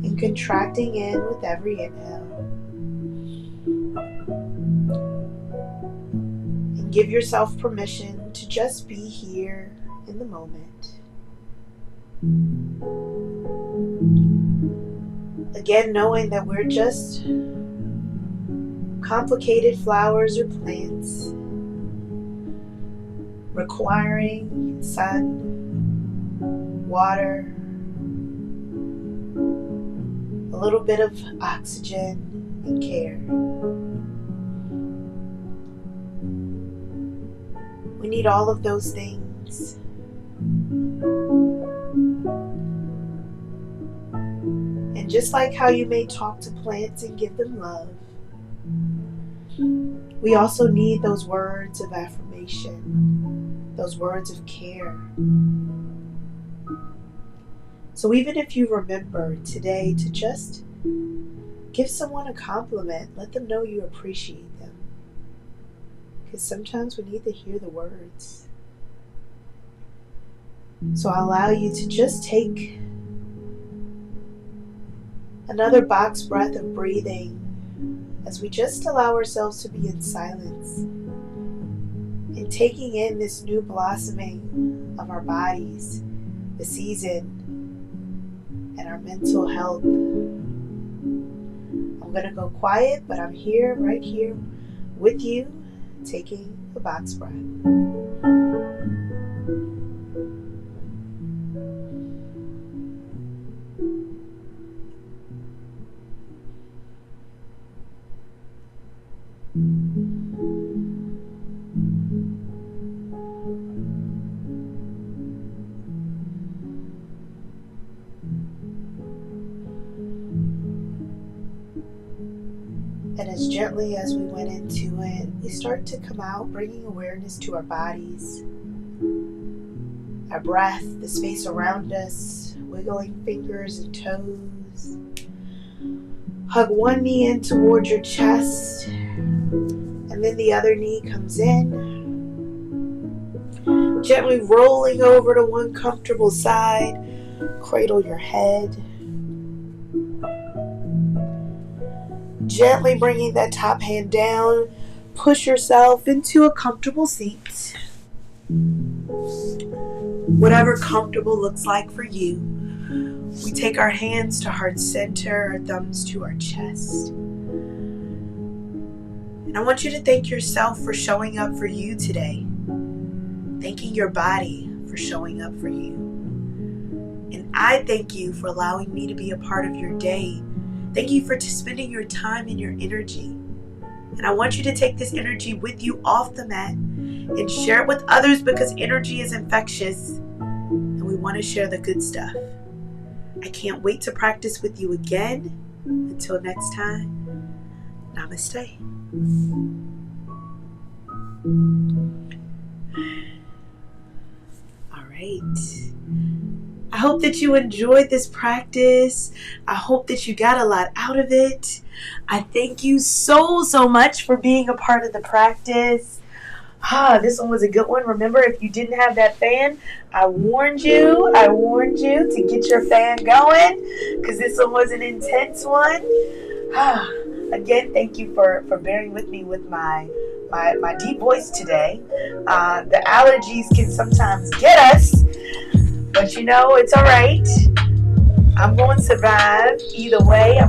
and contracting in with every inhale. And give yourself permission to just be here in the moment. Again, knowing that we're just complicated flowers or plants requiring sun, water, a little bit of oxygen and care. We need all of those things. And just like how you may talk to plants and give them love, we also need those words of affirmation, those words of care. So even if you remember today to just give someone a compliment, let them know you appreciate them. Because sometimes we need to hear the words. So I'll allow you to just take another box breath of breathing as we just allow ourselves to be in silence and taking in this new blossoming of our bodies, the season, and our mental health. I'm going to go quiet, but I'm here, right here with you, taking a box breath. And as gently as we went into it, we start to come out, bringing awareness to our bodies, our breath, the space around us, wiggling fingers and toes. Hug one knee in towards your chest, and then the other knee comes in. Gently rolling over to one comfortable side, cradle your head. Gently bringing that top hand down, push yourself into a comfortable seat. Whatever comfortable looks like for you. We take our hands to heart center, our thumbs to our chest. And I want you to thank yourself for showing up for you today. Thanking your body for showing up for you. And I thank you for allowing me to be a part of your day. Thank you for spending your time and your energy. And I want you to take this energy with you off the mat and share it with others, because energy is infectious and we want to share the good stuff. I can't wait to practice with you again. Until next time, namaste. All right. I hope that you enjoyed this practice. I hope that you got a lot out of it. I thank you so much for being a part of the practice. This one was a good one. Remember, if you didn't have that fan, I warned you to get your fan going, because this one was an intense one. Again, thank you for bearing with me with my deep voice today. The allergies can sometimes get us, but you know, it's all right. I'm going to survive either way.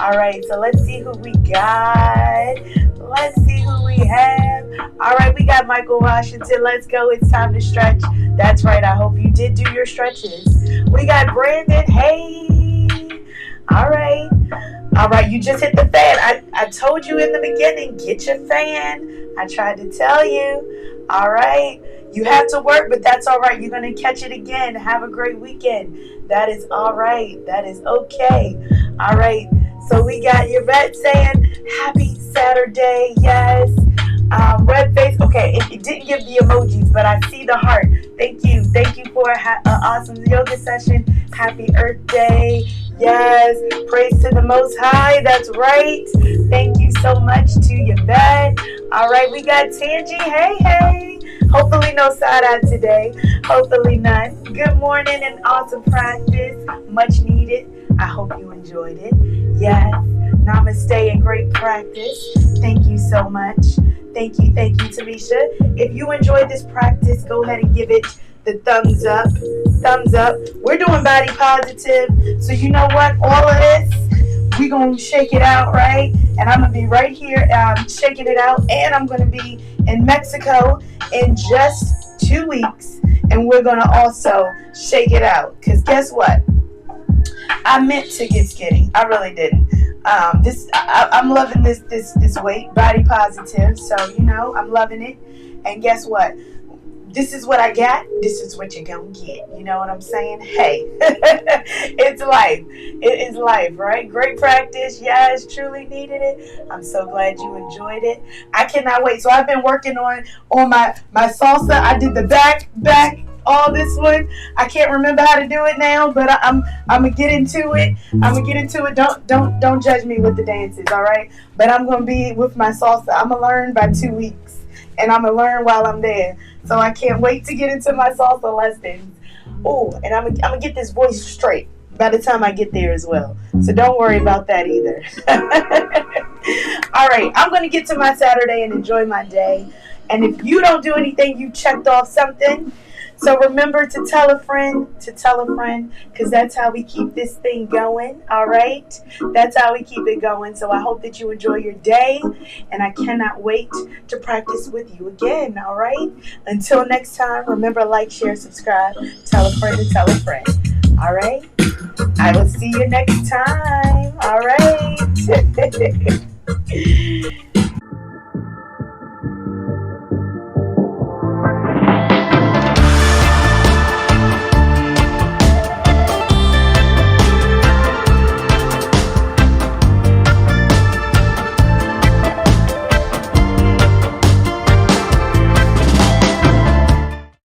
All right, so let's see who we got. All right, we got Michael Washington. Let's go. It's time to stretch. That's right. I hope you did do your stretches. We got Brandon. Hey. All right, you just hit the fan. I told you in the beginning, get your fan. I tried to tell you. All right. You have to work, but that's all right. You're going to catch it again. Have a great weekend. That is all right. That is okay. All right. So we got Yvette saying, happy Saturday. Yes. Red face. Okay. It didn't give the emojis, but I see the heart. Thank you. Thank you for an awesome yoga session. Happy Earth Day. Yes. Praise to the Most High. That's right. Thank you so much to Yvette. All right. We got Tangi. Hey. Hopefully no side-eye today. Hopefully none. Good morning and awesome practice. Much needed. I hope you enjoyed it. Yes. Namaste and great practice. Thank you so much. Thank you, Tamisha. If you enjoyed this practice, go ahead and give it the thumbs up. We're doing body positive. So you know what? All of this, we're going to shake it out, right? And I'm going to be right here shaking it out. And I'm going to be in Mexico in just 2 weeks. And we're going to also shake it out. Because guess what? I meant to get skinny. I really didn't. I'm loving this weight, body positive. So, you know, I'm loving it. And guess what? This is what I got. This is what you're going to get. You know what I'm saying? Hey, it's life. It is life, right? Great practice. Yes, truly needed it. I'm so glad you enjoyed it. I cannot wait. So I've been working on my salsa. I did the back, all this one. I can't remember how to do it now, but I'm gonna get into it. Don't judge me with the dances, all right? But I'm gonna be with my salsa. I'm gonna learn by 2 weeks, and I'm gonna learn while I'm there. So I can't wait to get into my salsa lessons. Oh, and I'm gonna get this voice straight. by the time I get there as well. So don't worry about that either. All right, I'm going to get to my Saturday and enjoy my day. And if you don't do anything, you checked off something. So remember to tell a friend, because that's how we keep this thing going. All right, that's how we keep it going. So I hope that you enjoy your day, and I cannot wait to practice with you again. All right, until next time, remember, like, share, subscribe, tell a friend to tell a friend. All right, I will see you next time. All right.